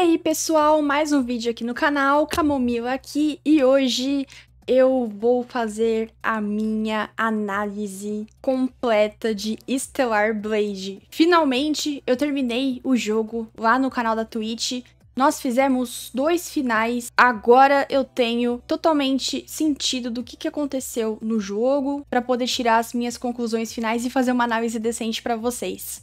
aí, pessoal, mais um vídeo aqui no canal, Camomila aqui, e hoje eu vou fazer a minha análise completa de Stellar Blade. Finalmente, eu terminei o jogo lá no canal da Twitch. Nós fizemos 2 finais, agora eu tenho totalmente sentido do que aconteceu no jogo para poder tirar as minhas conclusões finais e fazer uma análise decente para vocês.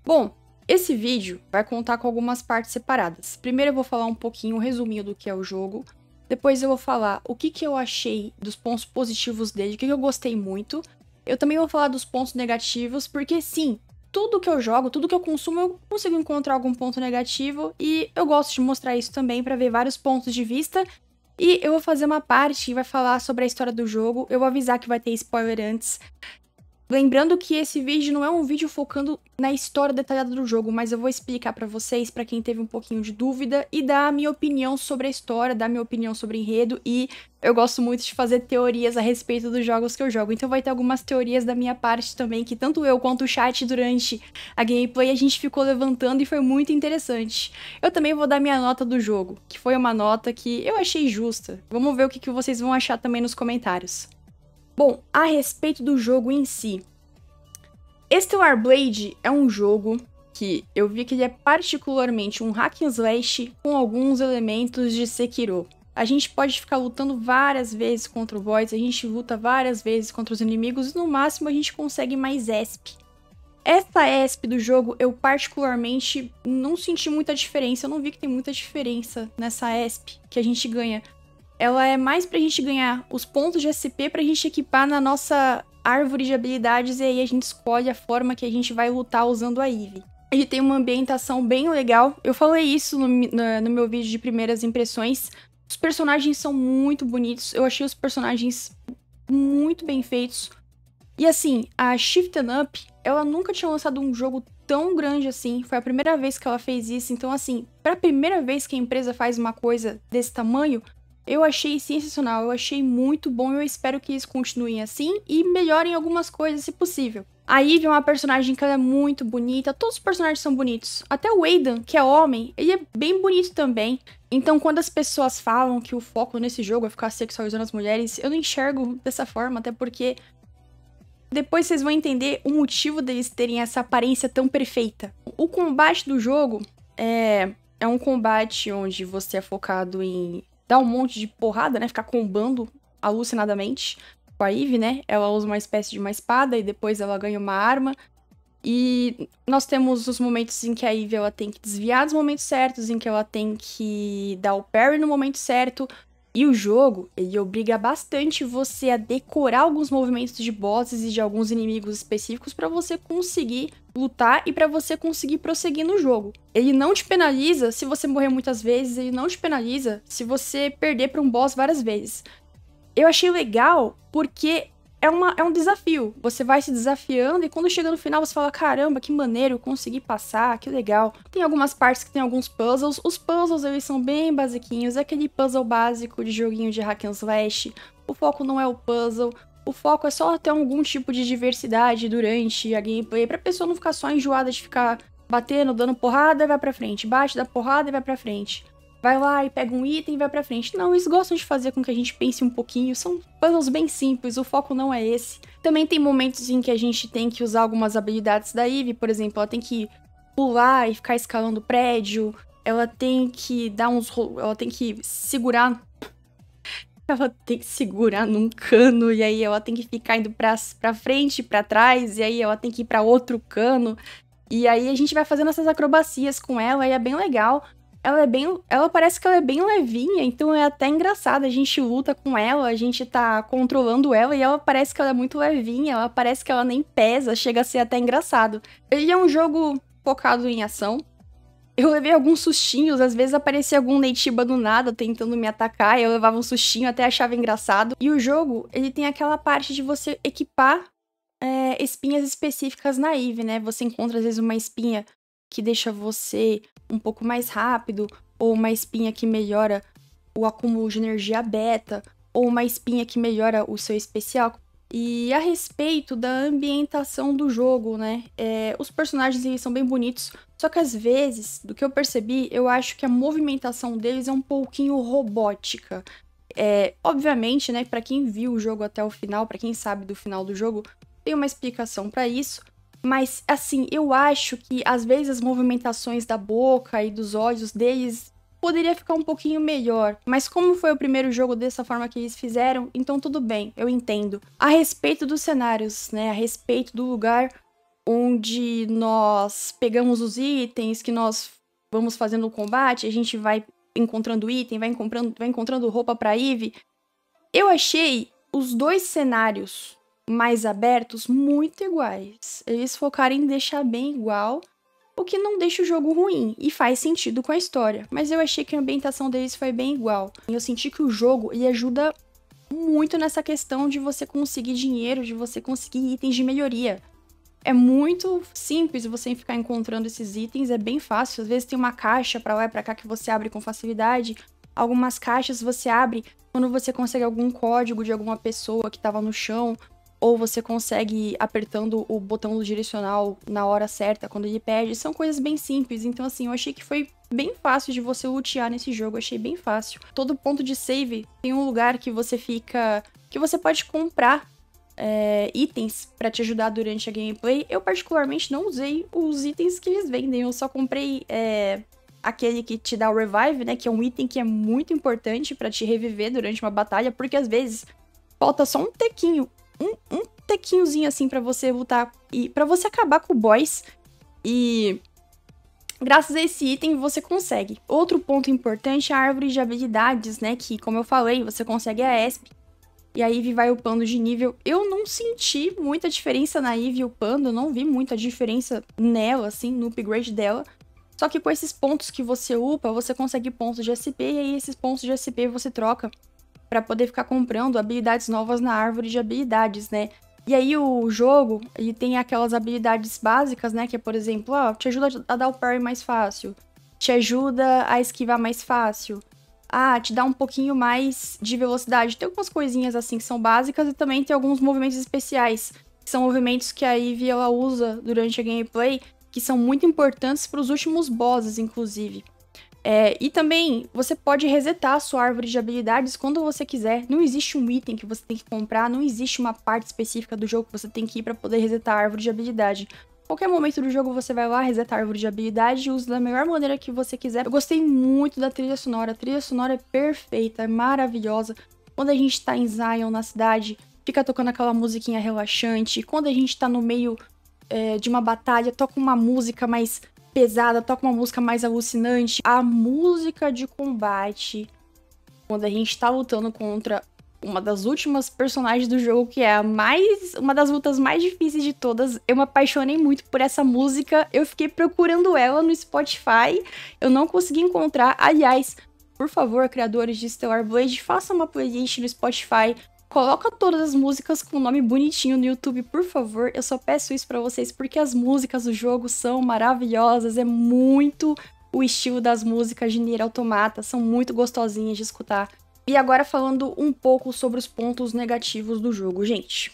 Bom, esse vídeo vai contar com algumas partes separadas. Primeiro eu vou falar um pouquinho, um resuminho do que é o jogo. Depois eu vou falar o que eu achei dos pontos positivos dele, o que eu gostei muito. Eu também vou falar dos pontos negativos, porque sim, tudo que eu jogo, tudo que eu consumo, eu consigo encontrar algum ponto negativo. E eu gosto de mostrar isso também para ver vários pontos de vista. E eu vou fazer uma parte que vai falar sobre a história do jogo. Eu vou avisar que vai ter spoiler antes. Lembrando que esse vídeo não é um vídeo focando na história detalhada do jogo, mas eu vou explicar pra vocês, pra quem teve um pouquinho de dúvida, e dar a minha opinião sobre a história, dar a minha opinião sobre o enredo, e eu gosto muito de fazer teorias a respeito dos jogos que eu jogo, então vai ter algumas teorias da minha parte também, que tanto eu quanto o chat durante a gameplay a gente ficou levantando e foi muito interessante. Eu também vou dar minha nota do jogo, que foi uma nota que eu achei justa. Vamos ver o que vocês vão achar também nos comentários. Bom, a respeito do jogo em si, Stellar Blade é um jogo que eu vi que ele é particularmente um hack and slash com alguns elementos de Sekiro. A gente pode ficar lutando várias vezes contra o boss, a gente luta várias vezes contra os inimigos e no máximo a gente consegue mais ESP. Essa ESP do jogo eu particularmente não senti muita diferença, eu não vi que tem muita diferença nessa ESP que a gente ganha. Ela é mais pra gente ganhar os pontos de SP pra gente equipar na nossa árvore de habilidades e aí a gente escolhe a forma que a gente vai lutar usando a Eve. Ele tem uma ambientação bem legal, eu falei isso no meu vídeo de primeiras impressões. Os personagens são muito bonitos, eu achei os personagens muito bem feitos. E assim, a Shifted Up, ela nunca tinha lançado um jogo tão grande assim, foi a primeira vez que ela fez isso, então assim, pra primeira vez que a empresa faz uma coisa desse tamanho, eu achei sensacional, eu achei muito bom, eu espero que eles continuem assim e melhorem algumas coisas se possível. A Eve é uma personagem que ela é muito bonita, todos os personagens são bonitos. Até o Aidan, que é homem, ele é bem bonito também. Então quando as pessoas falam que o foco nesse jogo é ficar sexualizando as mulheres, eu não enxergo dessa forma, até porque depois vocês vão entender o motivo deles terem essa aparência tão perfeita. O combate do jogo é um combate onde você é focado em dar um monte de porrada, né? Ficar combando alucinadamente com a Eve, né? Ela usa uma espécie de uma espada e depois ela ganha uma arma. E nós temos os momentos em que a Eve ela tem que desviar dos momentos certos, em que ela tem que dar o parry no momento certo. E o jogo, ele obriga bastante você a decorar alguns movimentos de bosses e de alguns inimigos específicos para você conseguir lutar e para você conseguir prosseguir no jogo. Ele não te penaliza se você morrer muitas vezes, ele não te penaliza se você perder para um boss várias vezes. Eu achei legal porque é um desafio. Você vai se desafiando e quando chega no final você fala, caramba, que maneiro, eu consegui passar, que legal. Tem algumas partes que tem alguns puzzles. Os puzzles, eles são bem basiquinhos. É aquele puzzle básico de joguinho de hack and slash. O foco não é o puzzle. O foco é só ter algum tipo de diversidade durante a gameplay, pra pessoa não ficar só enjoada de ficar batendo, dando porrada e vai pra frente. Bate, dá porrada e vai pra frente. Vai lá e pega um item e vai pra frente. Não, eles gostam de fazer com que a gente pense um pouquinho. São puzzles bem simples, o foco não é esse. Também tem momentos em que a gente tem que usar algumas habilidades da Eve. Por exemplo, ela tem que pular e ficar escalando prédio. Ela tem que dar uns... Ela tem que segurar... Ela tem que segurar num cano e aí ela tem que ficar indo pra frente, pra trás. E aí ela tem que ir pra outro cano. E aí a gente vai fazendo essas acrobacias com ela e é bem legal. Ela parece que ela é bem levinha, então é até engraçado. A gente luta com ela, a gente tá controlando ela e ela parece que ela é muito levinha, ela parece que ela nem pesa, chega a ser até engraçado. Ele é um jogo focado em ação. Eu levei alguns sustinhos, às vezes aparecia algum Neytiba do nada tentando me atacar, e eu levava um sustinho, até achava engraçado. E o jogo, ele tem aquela parte de você equipar espinhas específicas na Eve, né? Você encontra às vezes uma espinha que deixa você um pouco mais rápido, ou uma espinha que melhora o acúmulo de energia beta, ou uma espinha que melhora o seu especial. E a respeito da ambientação do jogo, né? Os personagens eles são bem bonitos, só que às vezes, do que eu percebi, eu acho que a movimentação deles é um pouquinho robótica. Obviamente, né, pra quem viu o jogo até o final, pra quem sabe do final do jogo, tem uma explicação pra isso. Mas, assim, eu acho que às vezes as movimentações da boca e dos olhos deles poderia ficar um pouquinho melhor. Mas como foi o primeiro jogo dessa forma que eles fizeram, então tudo bem, eu entendo. A respeito dos cenários, né, a respeito do lugar onde nós pegamos os itens, que nós vamos fazendo o combate, a gente vai encontrando item, vai encontrando roupa pra Eve. Eu achei os dois cenários mais abertos muito iguais. Eles focaram em deixar bem igual, o que não deixa o jogo ruim e faz sentido com a história. Mas eu achei que a ambientação deles foi bem igual. Eu senti que o jogo ele ajuda muito nessa questão de você conseguir dinheiro, de você conseguir itens de melhoria. É muito simples você ficar encontrando esses itens, é bem fácil. Às vezes tem uma caixa pra lá e pra cá que você abre com facilidade. Algumas caixas você abre quando você consegue algum código de alguma pessoa que tava no chão, ou você consegue apertando o botão do direcional na hora certa, quando ele pede. São coisas bem simples, então assim, eu achei que foi bem fácil de você lutear nesse jogo, achei bem fácil. Todo ponto de save tem um lugar que você fica... que você pode comprar itens pra te ajudar durante a gameplay. Eu particularmente não usei os itens que eles vendem, eu só comprei aquele que te dá o revive, né, que é um item que é muito importante pra te reviver durante uma batalha, porque às vezes falta só um tequinho, um tequinhozinho assim pra você lutar e pra você acabar com o boss, e graças a esse item você consegue. Outro ponto importante é a árvore de habilidades, né, que como eu falei, você consegue a ESP, e a Eve vai upando de nível. Eu não senti muita diferença na Eve upando, eu não vi muita diferença nela, assim, no upgrade dela. Só que com esses pontos que você upa, você consegue pontos de SP, e aí esses pontos de SP você troca pra poder ficar comprando habilidades novas na árvore de habilidades, né? E aí o jogo, ele tem aquelas habilidades básicas, né? Que é, por exemplo, te ajuda a dar o parry mais fácil, te ajuda a esquivar mais fácil, te dá um pouquinho mais de velocidade. Tem algumas coisinhas assim que são básicas e também tem alguns movimentos especiais, que são movimentos que a Eve ela usa durante a gameplay, que são muito importantes para os últimos bosses, inclusive. E também você pode resetar a sua árvore de habilidades quando você quiser. Não existe um item que você tem que comprar, não existe uma parte específica do jogo que você tem que ir para poder resetar a árvore de habilidade. Qualquer momento do jogo você vai lá, reseta a árvore de habilidade e usa da melhor maneira que você quiser. Eu gostei muito da trilha sonora. A trilha sonora é perfeita, é maravilhosa. Quando a gente tá em Zion, na cidade, fica tocando aquela musiquinha relaxante. Quando a gente tá no meio de uma batalha, toca uma música mais pesada, toca uma música mais alucinante. A música de combate, quando a gente tá lutando contra uma das últimas personagens do jogo, que é uma das lutas mais difíceis de todas. Eu me apaixonei muito por essa música. Eu fiquei procurando ela no Spotify. Eu não consegui encontrar. Aliás, por favor, criadores de Stellar Blade, façam uma playlist no Spotify. Coloca todas as músicas com o nome bonitinho no YouTube, por favor. Eu só peço isso pra vocês porque as músicas do jogo são maravilhosas. É muito o estilo das músicas de Nier Automata. São muito gostosinhas de escutar. E agora falando um pouco sobre os pontos negativos do jogo. Gente,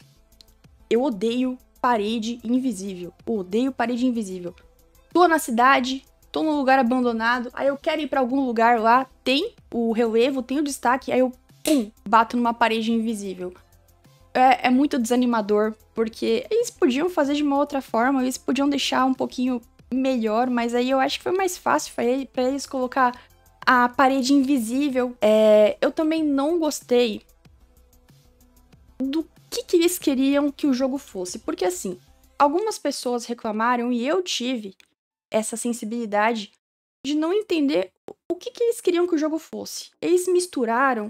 eu odeio parede invisível. Eu odeio parede invisível. Tô na cidade, tô num lugar abandonado, aí eu quero ir pra algum lugar lá, tem o relevo, tem o destaque, aí eu, bato numa parede invisível. É muito desanimador, porque eles podiam fazer de uma outra forma, eles podiam deixar um pouquinho melhor, mas aí eu acho que foi mais fácil pra eles colocar a parede invisível. Eu também não gostei do que eles queriam que o jogo fosse. Porque, assim, algumas pessoas reclamaram e eu tive essa sensibilidade de não entender o que eles queriam que o jogo fosse. Eles misturaram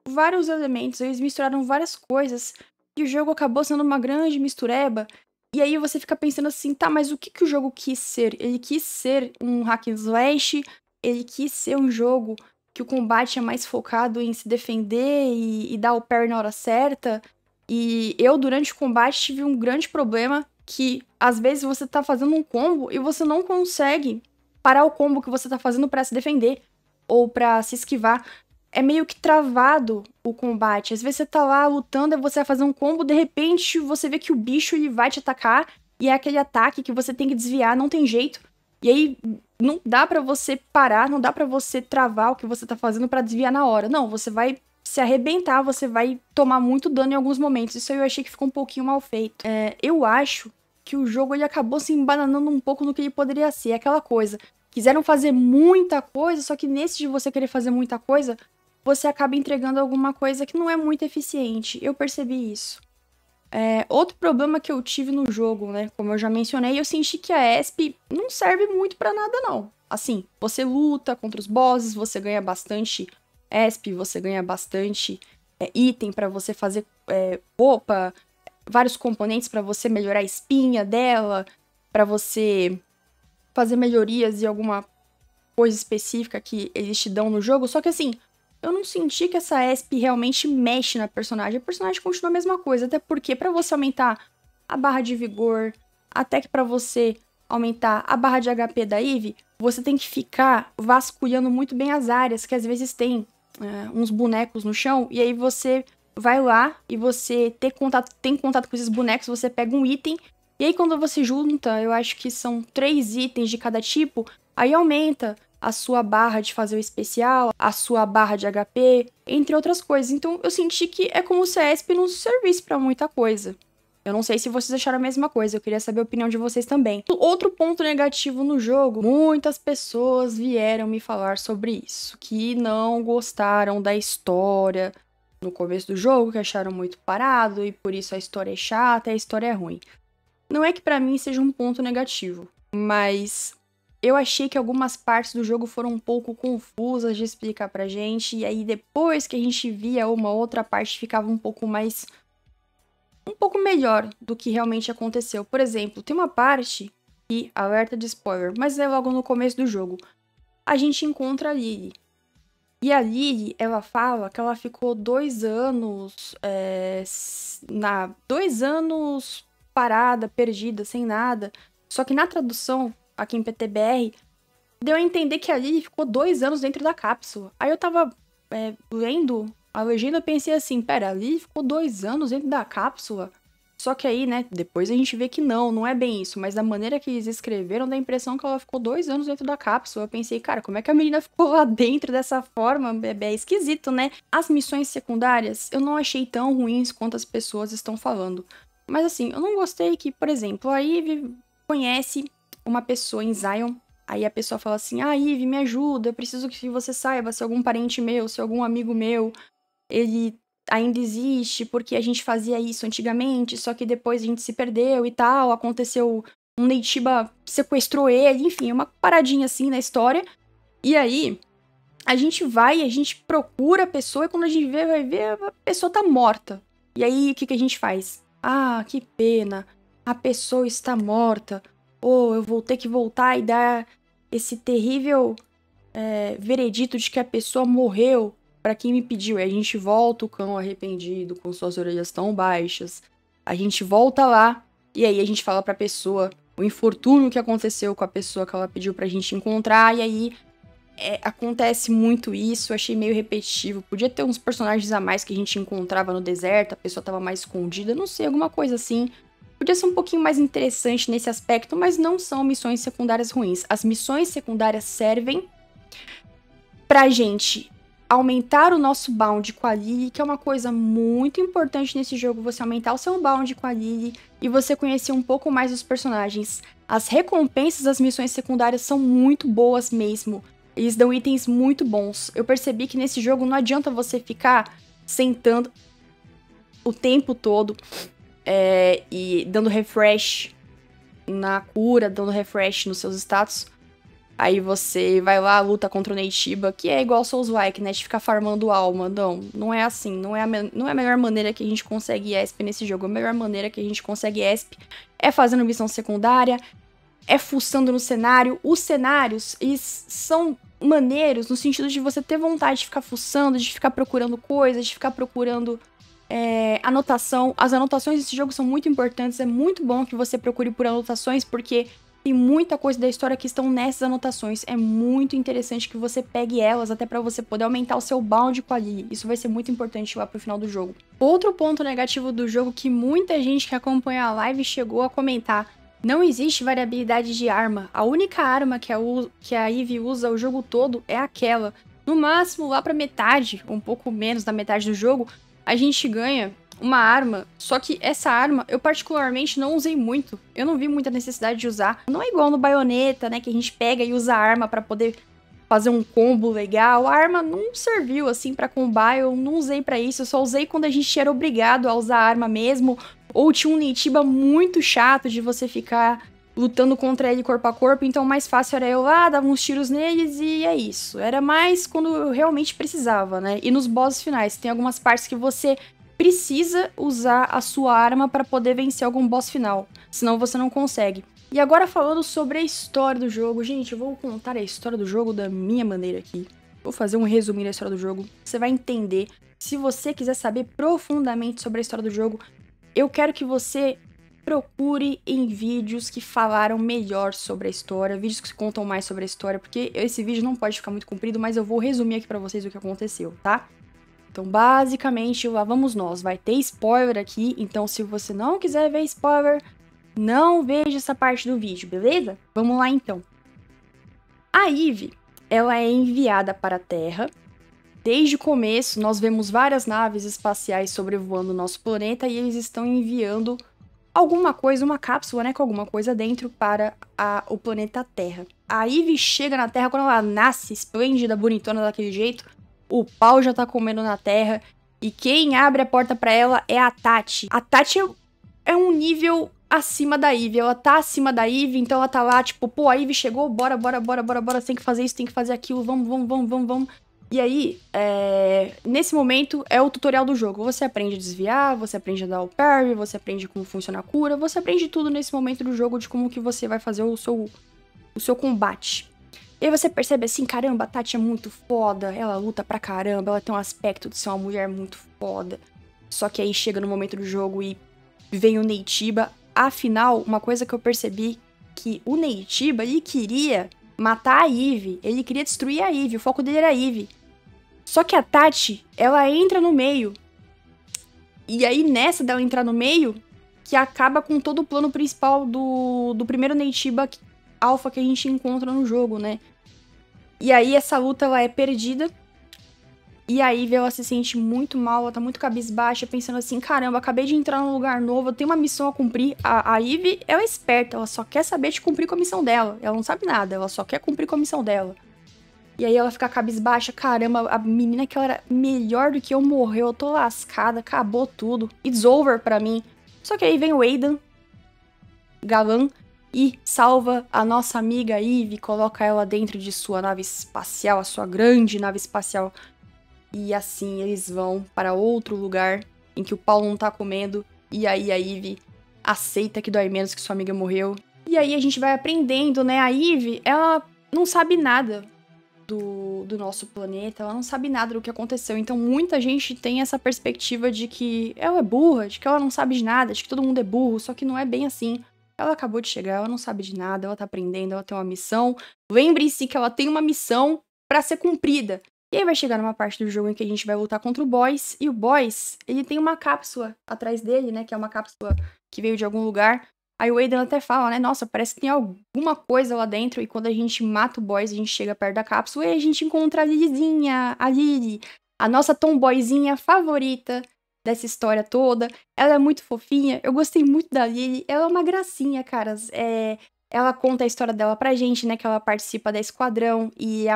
vários elementos, eles misturaram várias coisas e o jogo acabou sendo uma grande mistureba. E aí você fica pensando assim, tá, mas o que o jogo quis ser? Ele quis ser um hack and slash. Ele quis ser um jogo que o combate é mais focado em se defender e dar o parry na hora certa. E eu, durante o combate, tive um grande problema que, às vezes, você tá fazendo um combo e você não consegue parar o combo que você tá fazendo pra se defender ou pra se esquivar. é meio que travado o combate. Às vezes você tá lá lutando, aí você vai fazer um combo, de repente você vê que o bicho ele vai te atacar, e é aquele ataque que você tem que desviar, não tem jeito. E aí não dá pra você parar, não dá pra você travar o que você tá fazendo pra desviar na hora. Não, você vai se arrebentar, você vai tomar muito dano em alguns momentos. Isso aí eu achei que ficou um pouquinho mal feito. Eu acho que o jogo ele acabou se embananando um pouco no que ele poderia ser. Aquela coisa. Quiseram fazer muita coisa, só que nesse de você querer fazer muita coisa, você acaba entregando alguma coisa que não é muito eficiente. Eu percebi isso. Outro problema que eu tive no jogo, né? Como eu já mencionei, eu senti que a ESP não serve muito pra nada, não. Assim, você luta contra os bosses, você ganha bastante ESP, você ganha bastante item pra você fazer roupa, vários componentes pra você melhorar a espinha dela, pra você fazer melhorias em alguma coisa específica que eles te dão no jogo. Só que assim, eu não senti que essa ESP realmente mexe na personagem. A personagem continua a mesma coisa, até porque pra você aumentar a barra de vigor, até que pra você aumentar a barra de HP da Eve, você tem que ficar vasculhando muito bem as áreas, que às vezes tem uns bonecos no chão, e aí você vai lá e você tem contato com esses bonecos, você pega um item, e aí quando você junta, eu acho que são 3 itens de cada tipo, aí aumenta a sua barra de fazer o especial, a sua barra de HP, entre outras coisas. Então eu senti que é como se a ESP não servisse pra muita coisa. Eu não sei se vocês acharam a mesma coisa, eu queria saber a opinião de vocês também. Outro ponto negativo no jogo, muitas pessoas vieram me falar sobre isso, que não gostaram da história no começo do jogo, que acharam muito parado e por isso a história é chata e a história é ruim. Não é que pra mim seja um ponto negativo, mas eu achei que algumas partes do jogo foram um pouco confusas de explicar pra gente, e aí depois que a gente via uma outra parte ficava um pouco melhor do que realmente aconteceu. Por exemplo, tem uma parte que, alerta de spoiler, mas é logo no começo do jogo, a gente encontra a Lily. E a Lily, ela fala que ela ficou 2 anos 2 anos parada, perdida, sem nada. Só que na tradução, aqui em PTBR, deu a entender que a Lily ficou 2 anos dentro da cápsula. Aí eu tava lendo a legenda e pensei assim, pera, a Lily ficou 2 anos dentro da cápsula? Só que aí, né, depois a gente vê que não é bem isso, mas da maneira que eles escreveram, dá a impressão que ela ficou 2 anos dentro da cápsula. Eu pensei, cara, como é que a menina ficou lá dentro dessa forma? É esquisito, né? As missões secundárias eu não achei tão ruins quanto as pessoas estão falando. Mas assim, eu não gostei que, por exemplo, a Eve conhece uma pessoa em Zion, aí a pessoa fala assim, Eve, me ajuda, eu preciso que você saiba se algum parente meu, se algum amigo meu, ele ainda existe, porque a gente fazia isso antigamente, só que depois a gente se perdeu e tal, aconteceu, um Neytiba sequestrou ele, enfim, uma paradinha assim na história, e aí a gente procura a pessoa, e quando a gente vai ver, a pessoa tá morta. E aí, o que a gente faz? Ah, que pena, a pessoa está morta, eu vou ter que voltar e dar esse terrível veredito de que a pessoa morreu pra quem me pediu. E a gente volta o cão arrependido, com suas orelhas tão baixas. A gente volta lá, e aí a gente fala pra pessoa o infortúnio que aconteceu com a pessoa que ela pediu pra gente encontrar, e aí acontece muito isso, eu achei meio repetitivo. Podia ter uns personagens a mais que a gente encontrava no deserto, a pessoa tava mais escondida, não sei, alguma coisa assim. Podia ser um pouquinho mais interessante nesse aspecto, mas não são missões secundárias ruins. As missões secundárias servem pra gente aumentar o nosso bound com a Lily, que é uma coisa muito importante nesse jogo, você aumentar o seu bound com a Lily e você conhecer um pouco mais dos personagens. As recompensas das missões secundárias são muito boas mesmo. Eles dão itens muito bons. Eu percebi que nesse jogo não adianta você ficar sentando o tempo todo e dando refresh na cura, dando refresh nos seus status. Aí você vai lá, luta contra o Neytiba, que é igual Souls-like, né? De ficar farmando alma. Não é assim. Não é a melhor maneira que a gente consegue ESP nesse jogo. A melhor maneira que a gente consegue ESP é fazendo missão secundária, é fuçando no cenário. Os cenários, eles são maneiros no sentido de você ter vontade de ficar fuçando, de ficar procurando coisas, de ficar procurando anotação. As anotações desse jogo são muito importantes. É muito bom que você procure por anotações, porque Tem muita coisa da história que estão nessas anotações. É muito interessante que você pegue elas até pra você poder aumentar o seu bound com a Lily. Isso vai ser muito importante lá pro final do jogo. Outro ponto negativo do jogo que muita gente que acompanha a live chegou a comentar. Não existe variabilidade de arma. A única arma que a Ivy usa o jogo todo é aquela. No máximo, lá pra metade, um pouco menos da metade do jogo, a gente ganha uma arma, só que essa arma eu particularmente não usei muito. Eu não vi muita necessidade de usar. Não é igual no Bayonetta, né, que a gente pega e usa a arma pra poder fazer um combo legal. A arma não serviu assim pra combar, eu não usei pra isso, eu só usei quando a gente era obrigado a usar a arma mesmo, ou tinha um Neytiba muito chato de você ficar lutando contra ele corpo a corpo, então o mais fácil era eu lá, dava uns tiros neles e é isso. Era mais quando eu realmente precisava, né? E nos bosses finais, tem algumas partes que você precisa usar a sua arma para poder vencer algum boss final, senão você não consegue. E agora falando sobre a história do jogo, gente, eu vou contar a história do jogo da minha maneira aqui. Vou fazer um resuminho da história do jogo, você vai entender. Se você quiser saber profundamente sobre a história do jogo, eu quero que você procure em vídeos que falaram melhor sobre a história, vídeos que contam mais sobre a história, porque esse vídeo não pode ficar muito comprido, mas eu vou resumir aqui pra vocês o que aconteceu, tá? Então, basicamente, lá vamos nós. Vai ter spoiler aqui, então se você não quiser ver spoiler, não veja essa parte do vídeo, beleza? Vamos lá, então. A Ivy, ela é enviada para a Terra. Desde o começo, nós vemos várias naves espaciais sobrevoando o nosso planeta e eles estão enviando alguma coisa, uma cápsula, né, com alguma coisa dentro para o planeta Terra. A Ivy chega na Terra quando ela nasce, esplêndida, bonitona daquele jeito. O pau já tá comendo na terra. E quem abre a porta pra ela é a Tati. A Tati é um nível acima da Ivy. Ela tá acima da Ivy, então ela tá lá, tipo, pô, a Ivy chegou, bora, tem que fazer isso, tem que fazer aquilo, vamos. E aí, nesse momento, é o tutorial do jogo. Você aprende a desviar, você aprende a dar o parry, você aprende como funciona a cura, você aprende tudo nesse momento do jogo de como que você vai fazer o seu combate. E aí você percebe assim, caramba, a Tati é muito foda, ela luta pra caramba, ela tem um aspecto de ser uma mulher muito foda. Só que aí chega no momento do jogo e vem o Neytiba. Afinal, uma coisa que eu percebi, que o Neytiba, ele queria matar a Ivy, ele queria destruir a Ivy, o foco dele era a Ivy. Só que a Tati, ela entra no meio. E aí nessa dela entrar no meio, que acaba com todo o plano principal do primeiro Neytiba alpha que a gente encontra no jogo, né? E aí essa luta ela é perdida. E a Ivy ela se sente muito mal, ela tá muito cabisbaixa, pensando assim, caramba, acabei de entrar num lugar novo, eu tenho uma missão a cumprir. A Ivy, ela é esperta, ela só quer saber de cumprir com a missão dela. Ela não sabe nada, ela só quer cumprir com a missão dela. E aí ela fica cabisbaixa, caramba, a menina que ela era melhor do que eu morreu, eu tô lascada, acabou tudo. It's over pra mim. Só que aí vem o Aidan, galã, e salva a nossa amiga Ivy, coloca ela dentro de sua nave espacial, a sua grande nave espacial. E assim eles vão para outro lugar em que o Paulo não tá comendo. E aí a Ivy aceita que dói menos que sua amiga morreu. E aí a gente vai aprendendo, né? A Ivy, ela não sabe nada do nosso planeta, ela não sabe nada do que aconteceu. Então muita gente tem essa perspectiva de que ela é burra, de que ela não sabe de nada, de que todo mundo é burro, só que não é bem assim. Ela acabou de chegar, ela não sabe de nada, ela tá aprendendo, ela tem uma missão. Lembre-se que ela tem uma missão pra ser cumprida. E aí vai chegar numa parte do jogo em que a gente vai lutar contra o Boss. E o Boss, ele tem uma cápsula atrás dele, né? Que é uma cápsula que veio de algum lugar. Aí o Aidan até fala, né? Nossa, parece que tem alguma coisa lá dentro. E quando a gente mata o Boss, a gente chega perto da cápsula e a gente encontra a Lilyzinha, a Lily. A nossa tomboyzinha favorita dessa história toda. Ela é muito fofinha. Eu gostei muito da Lily. Ela é uma gracinha, caras. Ela conta a história dela pra gente, né? Que ela participa da Esquadrão. E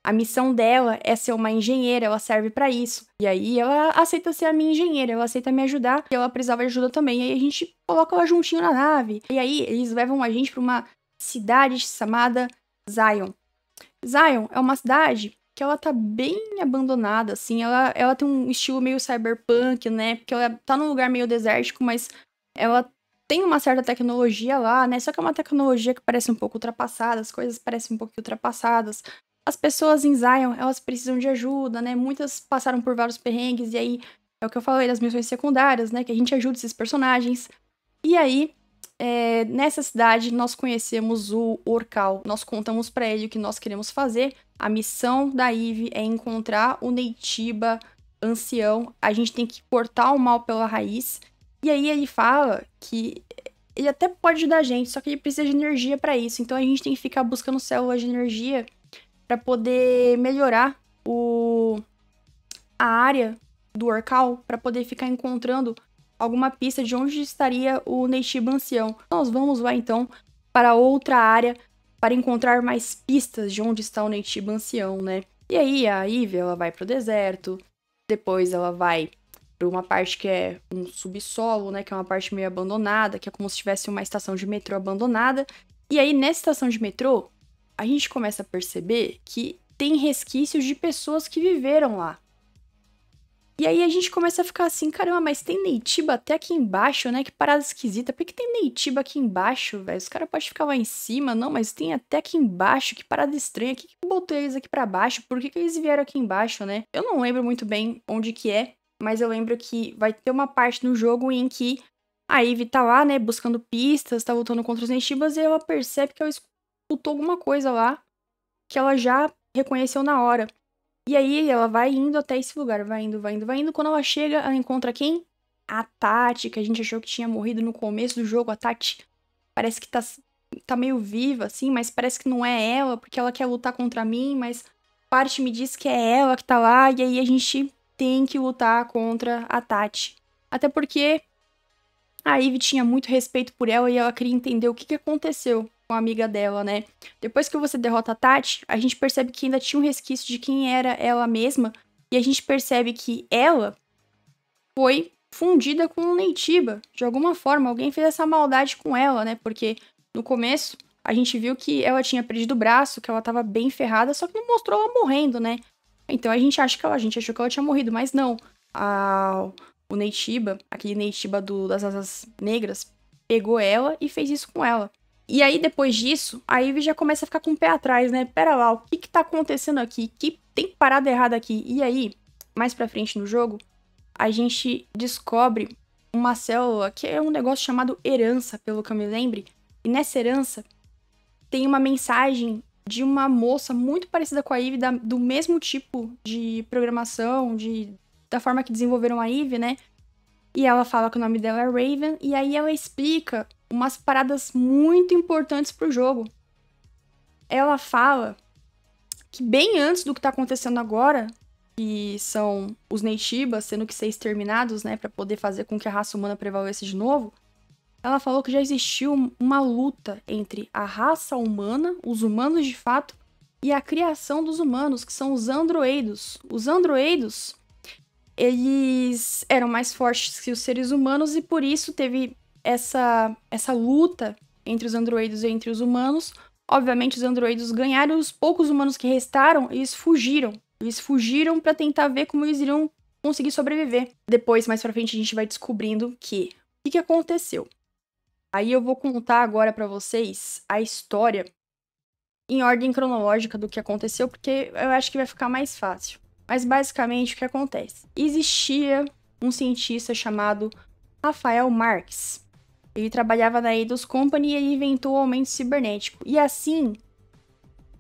a missão dela é ser uma engenheira, ela serve pra isso. E aí ela aceita ser a minha engenheira, ela aceita me ajudar, e ela precisava de ajuda também. E aí a gente coloca ela juntinho na nave. E aí eles levam a gente pra uma cidade chamada Zion. Zion é uma cidade que ela tá bem abandonada, assim. Ela tem um estilo meio cyberpunk, né? Porque ela tá num lugar meio desértico, mas ela tem uma certa tecnologia lá, né? Só que é uma tecnologia que parece um pouco ultrapassada, as coisas parecem um pouco ultrapassadas. As pessoas em Zion, elas precisam de ajuda, né? Muitas passaram por vários perrengues, e aí é o que eu falei das missões secundárias, né? Que a gente ajuda esses personagens. E aí, nessa cidade nós conhecemos o Orcal. Nós contamos pra ele o que nós queremos fazer. A missão da Eve é encontrar o Neytiba ancião. A gente tem que cortar o mal pela raiz. E aí ele fala que ele até pode ajudar a gente, só que ele precisa de energia pra isso. Então a gente tem que ficar buscando células de energia pra poder melhorar a área do Orcal, pra poder ficar encontrando alguma pista de onde estaria o Neytiba ancião. Nós vamos lá então para outra área para encontrar mais pistas de onde está o Neytiba ancião, né? E aí a Eve, ela vai pro deserto, depois ela vai para uma parte que é um subsolo, né, que é uma parte meio abandonada, que é como se tivesse uma estação de metrô abandonada. E aí nessa estação de metrô, a gente começa a perceber que tem resquícios de pessoas que viveram lá. E aí a gente começa a ficar assim, caramba, mas tem Neytiba até aqui embaixo, né? Que parada esquisita. Por que tem Neytiba aqui embaixo, velho? Os caras podem ficar lá em cima, não, mas tem até aqui embaixo. Que parada estranha. O que botou eles aqui pra baixo? Por que eles vieram aqui embaixo, né? Eu não lembro muito bem onde que é, mas eu lembro que vai ter uma parte no jogo em que a Eve tá lá, né, buscando pistas, tá lutando contra os Neytibas, e ela percebe que ela escutou alguma coisa lá que ela já reconheceu na hora. E aí ela vai indo até esse lugar, vai indo, vai indo, vai indo. Quando ela chega, ela encontra quem? A Tati, que a gente achou que tinha morrido no começo do jogo. A Tati parece que tá meio viva, assim, mas parece que não é ela, porque ela quer lutar contra mim, mas parte me diz que é ela que tá lá, e aí a gente tem que lutar contra a Tati. Até porque a Eve tinha muito respeito por ela e ela queria entender o que aconteceu com a amiga dela, né? Depois que você derrota a Tati, a gente percebe que ainda tinha um resquício de quem era ela mesma, e a gente percebe que ela foi fundida com o Neytiba. De alguma forma, alguém fez essa maldade com ela, né? Porque no começo, a gente viu que ela tinha perdido o braço, que ela tava bem ferrada, só que não mostrou ela morrendo, né? Então a gente achou que ela tinha morrido, mas não. O Neytiba, aquele Neytiba das asas negras, pegou ela e fez isso com ela. E aí, depois disso, a Eve já começa a ficar com o pé atrás, né? Pera lá, o que tá acontecendo aqui? Que tem parada errada aqui? E aí, mais pra frente no jogo, a gente descobre uma célula que é um negócio chamado herança, pelo que eu me lembre. E nessa herança, tem uma mensagem de uma moça muito parecida com a Eve, do mesmo tipo de programação, da forma que desenvolveram a Eve, né? E ela fala que o nome dela é Raven, e aí ela explica umas paradas muito importantes pro jogo. Ela fala que bem antes do que tá acontecendo agora, que são os Neytibas tendo que ser exterminados, né, pra poder fazer com que a raça humana prevaleça de novo, ela falou que já existiu uma luta entre a raça humana, os humanos de fato, e a criação dos humanos, que são os androidos. Os androidos, eles eram mais fortes que os seres humanos e por isso teve essa luta entre os androidos e entre os humanos. Obviamente os androidos ganharam, os poucos humanos que restaram, eles fugiram. Eles fugiram pra tentar ver como eles iriam conseguir sobreviver. Depois, mais pra frente, a gente vai descobrindo que o que aconteceu. Aí eu vou contar agora pra vocês a história em ordem cronológica do que aconteceu, porque eu acho que vai ficar mais fácil. Mas basicamente o que acontece? Existia um cientista chamado Rafael Marques. Ele trabalhava na Eidos Company e ele inventou o aumento cibernético. E assim,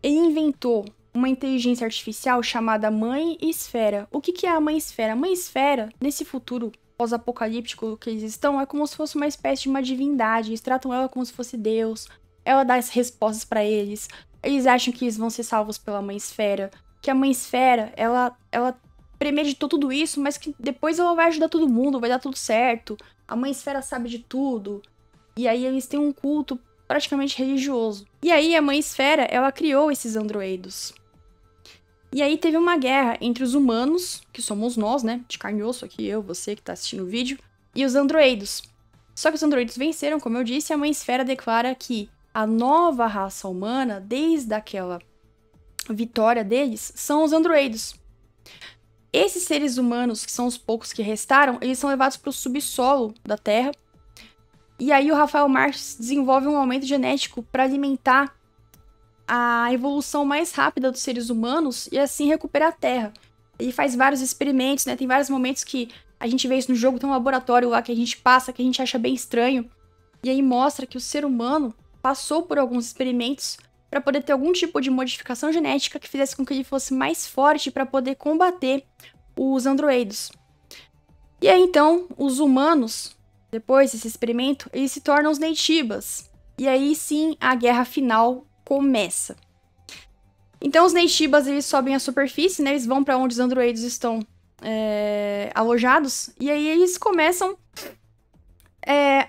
ele inventou uma inteligência artificial chamada Mãe Esfera. O que é a Mãe Esfera? A Mãe Esfera, nesse futuro pós-apocalíptico que eles estão, é como se fosse uma espécie de uma divindade. Eles tratam ela como se fosse Deus. Ela dá as respostas pra eles. Eles acham que eles vão ser salvos pela Mãe Esfera. Que a Mãe Esfera, ela premeditou tudo isso, mas que depois ela vai ajudar todo mundo, vai dar tudo certo. A Mãe Esfera sabe de tudo. E aí eles têm um culto praticamente religioso. E aí a Mãe Esfera, ela criou esses androidos. E aí teve uma guerra entre os humanos, que somos nós, né, de carne e osso aqui, eu, você que tá assistindo o vídeo, e os androidos. Só que os androidos venceram, como eu disse, e a Mãe Esfera declara que a nova raça humana, desde aquela vitória deles, são os androidos. Esses seres humanos, que são os poucos que restaram, eles são levados para o subsolo da Terra. E aí o Rafael Marques desenvolve um aumento genético para alimentar a evolução mais rápida dos seres humanos e assim recuperar a Terra. Ele faz vários experimentos, né? Tem vários momentos que a gente vê isso no jogo, tem um laboratório lá que a gente passa, que a gente acha bem estranho. E aí mostra que o ser humano passou por alguns experimentos para poder ter algum tipo de modificação genética que fizesse com que ele fosse mais forte para poder combater os androides. E aí então, os humanos, depois desse experimento, eles se tornam os Neytibas. E aí sim, a guerra final começa. Então os Neytibas, eles sobem à superfície, né? Eles vão para onde os androides estão alojados. E aí eles começam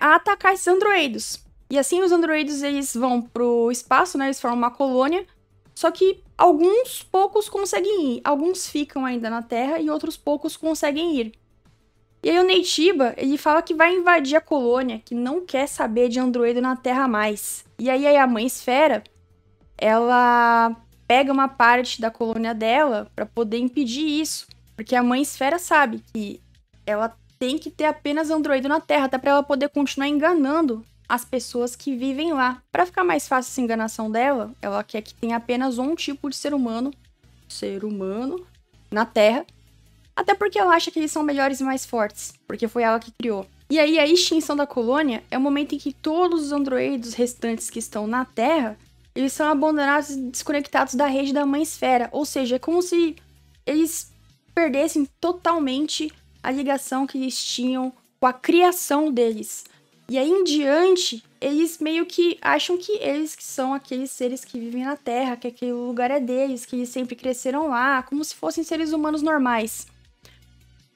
a atacar esses androides. E assim os androides, eles vão pro espaço, né? Eles formam uma colônia. Só que alguns poucos conseguem ir. Alguns ficam ainda na Terra e outros poucos conseguem ir. E aí o Neytiba, ele fala que vai invadir a colônia, que não quer saber de androide na Terra mais. E aí a Mãe Esfera, ela pega uma parte da colônia dela para poder impedir isso. Porque a Mãe Esfera sabe que ela tem que ter apenas androide na Terra, até para ela poder continuar enganando as pessoas que vivem lá. Para ficar mais fácil essa enganação dela, ela quer que tenha apenas um tipo de ser humano na Terra. Até porque ela acha que eles são melhores e mais fortes, porque foi ela que criou. E aí a extinção da colônia é o momento em que todos os androides restantes que estão na Terra, eles são abandonados e desconectados da rede da Mãe Esfera. Ou seja, é como se eles perdessem totalmente a ligação que eles tinham com a criação deles. E aí em diante, eles meio que acham que eles que são aqueles seres que vivem na Terra, que aquele lugar é deles, que eles sempre cresceram lá, como se fossem seres humanos normais.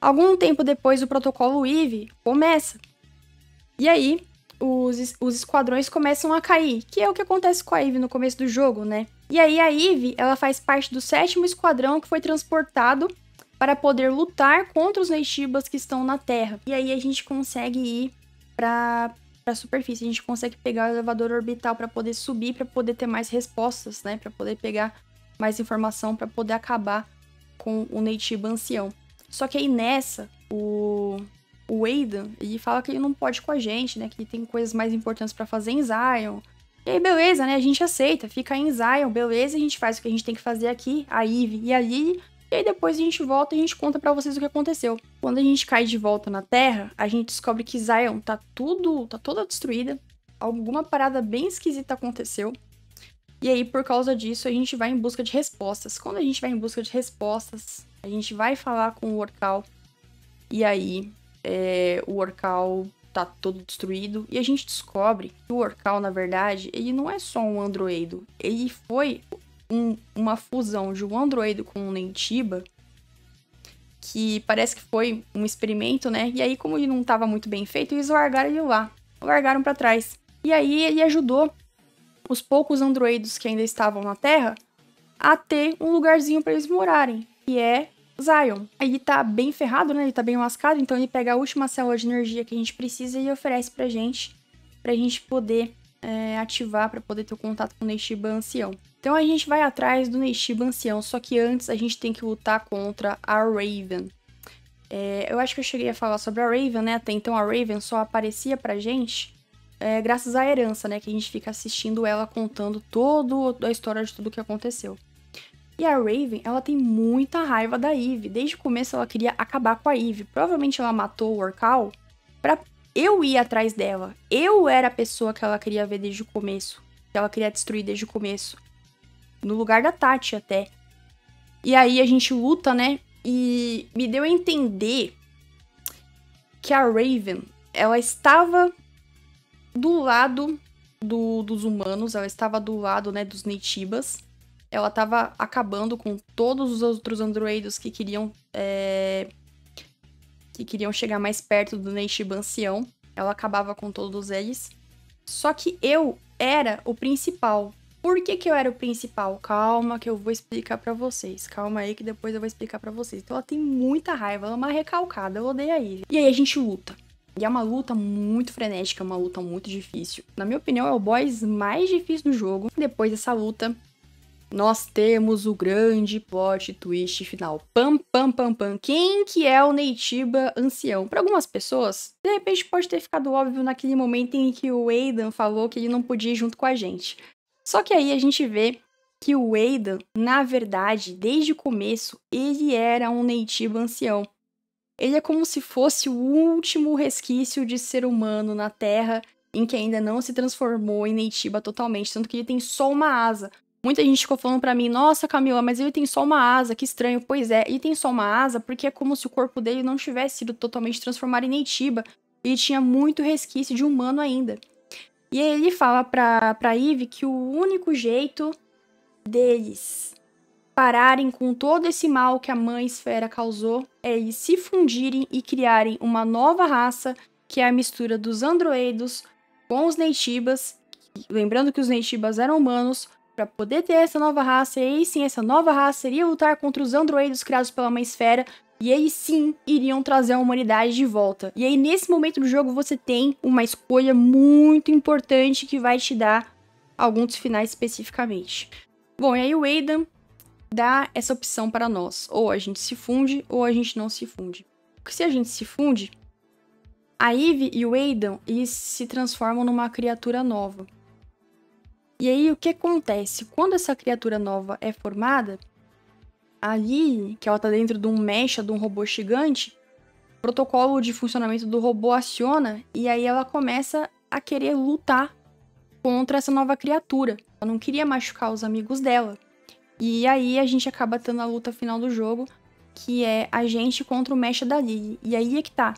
Algum tempo depois, o protocolo Eve começa. E aí, os esquadrões começam a cair, que é o que acontece com a Eve no começo do jogo, né? E aí, a Eve, ela faz parte do 7º esquadrão que foi transportado para poder lutar contra os Neytibas que estão na Terra. E aí, a gente consegue ir para a superfície. A gente consegue pegar o elevador orbital para poder subir, para poder ter mais respostas, né? Para poder pegar mais informação, para poder acabar com o Neytiba ancião. Só que aí nessa, o Aidan, ele fala que ele não pode ir com a gente, né? Que tem coisas mais importantes pra fazer em Zion. E aí, beleza, né? A gente aceita, fica aí em Zion, beleza, a gente faz o que a gente tem que fazer aqui, a Eve e a Lily. E aí depois a gente volta e a gente conta pra vocês o que aconteceu. Quando a gente cai de volta na Terra, a gente descobre que Zion tá toda destruída. Alguma parada bem esquisita aconteceu. E aí, por causa disso, a gente vai em busca de respostas. Quando a gente vai em busca de respostas, a gente vai falar com o Orcal. E aí, o Orcal tá todo destruído. E a gente descobre que o Orcal, na verdade, ele não é só um androido. Ele foi uma fusão de um androido com um Neytiba. Que parece que foi um experimento, né? E aí, como ele não tava muito bem feito, eles largaram ele lá. Largaram pra trás. E aí, ele ajudou os poucos androidos que ainda estavam na Terra a ter um lugarzinho para eles morarem, que é Zion. Ele tá bem ferrado, né? Ele tá bem lascado, então ele pega a última célula de energia que a gente precisa e oferece pra gente poder ativar, pra poder ter o contato com o Neytiba ancião. Então a gente vai atrás do Neytiba ancião, só que antes a gente tem que lutar contra a Raven. Eu acho que eu cheguei a falar sobre a Raven, né? Até então a Raven só aparecia pra gente graças à herança, né? Que a gente fica assistindo ela contando toda a história de tudo o que aconteceu. E a Raven, ela tem muita raiva da Eve. Desde o começo ela queria acabar com a Eve. Provavelmente ela matou o Orcal pra eu ir atrás dela. Eu era a pessoa que ela queria ver desde o começo. Que ela queria destruir desde o começo. No lugar da Tati até. E aí a gente luta, né? E me deu a entender que a Raven, ela estava do lado dos humanos, ela estava do lado, né, dos Neytibas. Ela estava acabando com todos os outros androidos que queriam chegar mais perto do Neytiba ancião. Ela acabava com todos eles. Só que eu era o principal. Por que eu era o principal? Calma que eu vou explicar pra vocês. Calma aí que depois eu vou explicar pra vocês. Então ela tem muita raiva, ela é uma recalcada, ela odeia a Eve. E aí a gente luta. E é uma luta muito frenética, uma luta muito difícil. Na minha opinião, é o boss mais difícil do jogo. Depois dessa luta, nós temos o grande plot twist final. Pam, pam, pam, pam. Quem que é o Neytiba ancião? Para algumas pessoas, de repente pode ter ficado óbvio naquele momento em que o Aidan falou que ele não podia ir junto com a gente. Só que aí a gente vê que o Aidan, na verdade, desde o começo, ele era um Neytiba ancião. Ele é como se fosse o último resquício de ser humano na Terra em que ainda não se transformou em Neytiba totalmente, tanto que ele tem só uma asa. Muita gente ficou falando pra mim, nossa, Camila, mas ele tem só uma asa, que estranho. Pois é, ele tem só uma asa porque é como se o corpo dele não tivesse sido totalmente transformado em Neytiba. Ele tinha muito resquício de humano ainda. E aí ele fala pra Eve que o único jeito deles pararem com todo esse mal que a Mãe Esfera causou é eles se fundirem e criarem uma nova raça, que é a mistura dos androidos com os Neytibas. Lembrando que os Neytibas eram humanos, para poder ter essa nova raça, e aí sim, essa nova raça iria lutar contra os androidos criados pela Mãe Esfera, e aí sim, iriam trazer a humanidade de volta. E aí, nesse momento do jogo, você tem uma escolha muito importante que vai te dar alguns finais especificamente. Bom, e aí o Aidan dá essa opção para nós. Ou a gente se funde, ou a gente não se funde. Porque se a gente se funde, a Eve e o Aidan, eles se transformam numa criatura nova. E aí, o que acontece? Quando essa criatura nova é formada, a Lily, que ela tá dentro de um mecha, de um robô gigante, o protocolo de funcionamento do robô aciona, e aí ela começa a querer lutar contra essa nova criatura. Ela não queria machucar os amigos dela. E aí a gente acaba tendo a luta final do jogo, que é a gente contra o mecha da Lily. E aí é que tá.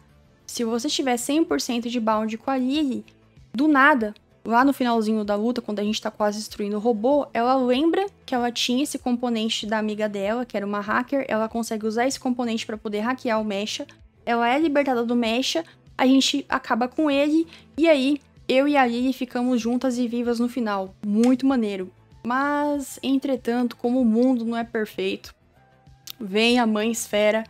Se você tiver 100% de bound com a Lily, do nada, lá no finalzinho da luta, quando a gente tá quase destruindo o robô, ela lembra que ela tinha esse componente da amiga dela, que era uma hacker, ela consegue usar esse componente pra poder hackear o mecha, ela é libertada do mecha, a gente acaba com ele, e aí eu e a Lily ficamos juntas e vivas no final. Muito maneiro. Mas, entretanto, como o mundo não é perfeito, vem a Mãe Esfera,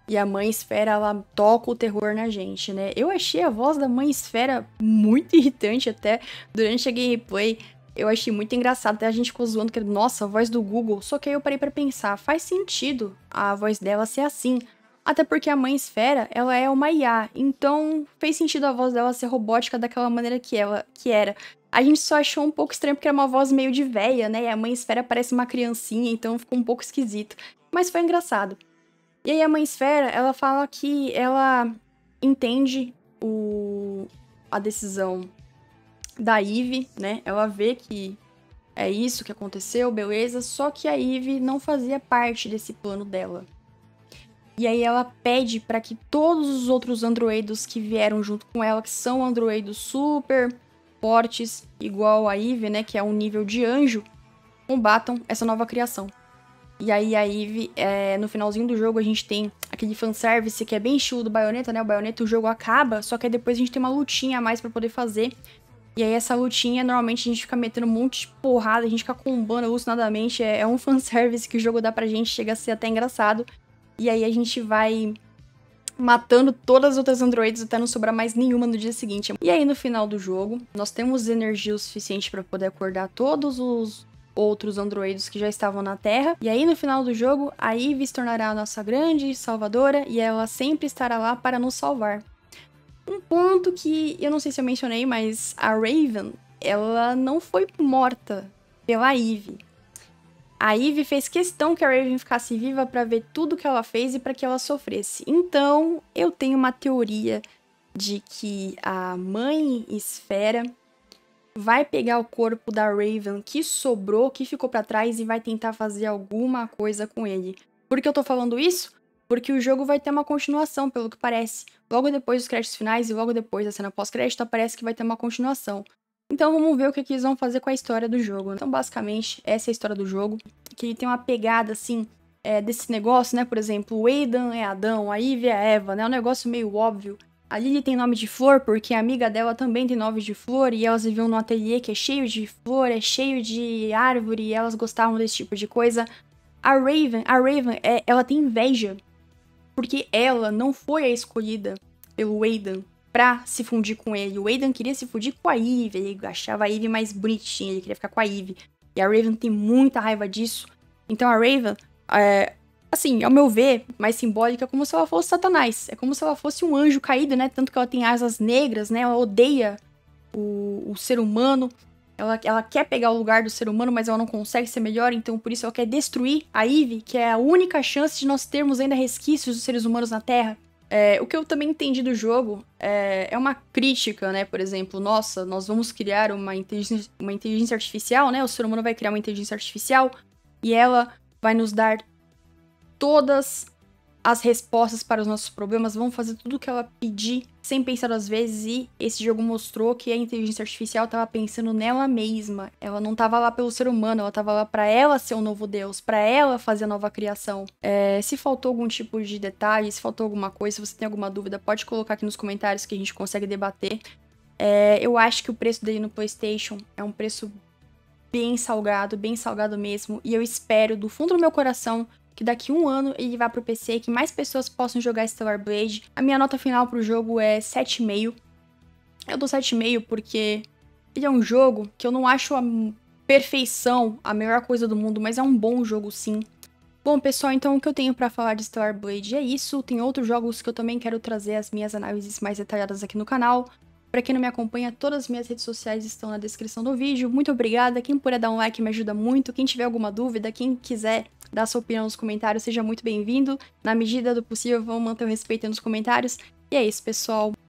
e a Mãe Esfera, ela toca o terror na gente, né? Eu achei a voz da Mãe Esfera muito irritante até durante a gameplay. Eu achei muito engraçado, até a gente ficou zoando que, nossa, a voz do Google. Só que aí eu parei pra pensar, faz sentido a voz dela ser assim. Até porque a Mãe Esfera, ela é uma IA, então fez sentido a voz dela ser robótica daquela maneira que era. A gente só achou um pouco estranho porque era uma voz meio de véia, né? E a Mãe Esfera parece uma criancinha, então ficou um pouco esquisito. Mas foi engraçado. E aí a Mãe Esfera, ela fala que ela entende a decisão da Eve, né? Ela vê que é isso que aconteceu, beleza, só que a Eve não fazia parte desse plano dela. E aí ela pede para que todos os outros androidos que vieram junto com ela, que são androidos super fortes, igual a Eve, né, que é um nível de anjo, combatam essa nova criação. E aí a Eve, no finalzinho do jogo, a gente tem aquele fanservice que é bem estilo do Bayonetta, né? O Bayonetta, o jogo acaba, só que aí depois a gente tem uma lutinha a mais pra poder fazer. E aí essa lutinha, normalmente a gente fica metendo um monte de porrada, a gente fica combando alucinadamente. É um fanservice que o jogo dá pra gente, chega a ser até engraçado. E aí a gente vai matando todas as outras androides até não sobrar mais nenhuma no dia seguinte. E aí no final do jogo, nós temos energia o suficiente pra poder acordar todos os outros androidos que já estavam na Terra. E aí, no final do jogo, a Eve se tornará a nossa grande salvadora e ela sempre estará lá para nos salvar. Um ponto que eu não sei se eu mencionei, mas a Raven, ela não foi morta pela Eve. A Eve fez questão que a Raven ficasse viva para ver tudo que ela fez e para que ela sofresse. Então, eu tenho uma teoria de que a Mãe Esfera vai pegar o corpo da Raven que sobrou, que ficou pra trás e vai tentar fazer alguma coisa com ele. Por que eu tô falando isso? Porque o jogo vai ter uma continuação, pelo que parece. Logo depois dos créditos finais e logo depois da cena pós-crédito, parece que vai ter uma continuação. Então vamos ver o que eles vão fazer com a história do jogo. Então basicamente, essa é a história do jogo. Que ele tem uma pegada, assim, desse negócio, né? Por exemplo, o Aidan é Adão, a Eve é a Eva, né? É um negócio meio óbvio. A Lily tem nome de flor porque a amiga dela também tem nome de flor e elas viviam num ateliê que é cheio de flor, é cheio de árvore e elas gostavam desse tipo de coisa. A Raven, ela tem inveja porque ela não foi a escolhida pelo Aidan pra se fundir com ele. O Aidan queria se fundir com a Eve, ele achava a Eve mais bonitinha, ele queria ficar com a Eve. E a Raven tem muita raiva disso. Então a Raven, assim, ao meu ver, mais simbólica, é como se ela fosse Satanás. É como se ela fosse um anjo caído, né? Tanto que ela tem asas negras, né? Ela odeia o ser humano. Ela quer pegar o lugar do ser humano, mas ela não consegue ser melhor. Então, por isso, ela quer destruir a Eve, que é a única chance de nós termos ainda resquícios dos seres humanos na Terra. O que eu também entendi do jogo é uma crítica, né? Por exemplo, nossa, nós vamos criar uma inteligência artificial, né? O ser humano vai criar uma inteligência artificial e ela vai nos dar todas as respostas para os nossos problemas, vão fazer tudo o que ela pedir sem pensar duas vezes, e esse jogo mostrou que a inteligência artificial estava pensando nela mesma. Ela não estava lá pelo ser humano, ela estava lá para ela ser o novo Deus, para ela fazer a nova criação. Se faltou algum tipo de detalhe, se faltou alguma coisa, se você tem alguma dúvida, pode colocar aqui nos comentários que a gente consegue debater. Eu acho que o preço dele no PlayStation é um preço bem salgado mesmo, e eu espero do fundo do meu coração que daqui a um ano ele vá pro PC, que mais pessoas possam jogar Stellar Blade. A minha nota final pro jogo é 7,5. Eu dou 7,5 porque ele é um jogo que eu não acho a perfeição, a melhor coisa do mundo, mas é um bom jogo sim. Bom, pessoal, então o que eu tenho pra falar de Stellar Blade é isso. Tem outros jogos que eu também quero trazer as minhas análises mais detalhadas aqui no canal. Pra quem não me acompanha, todas as minhas redes sociais estão na descrição do vídeo. Muito obrigada. Quem puder dar um like me ajuda muito. Quem tiver alguma dúvida, quem quiser dar sua opinião nos comentários, seja muito bem-vindo. Na medida do possível, vamos manter o respeito aí nos comentários. E é isso, pessoal.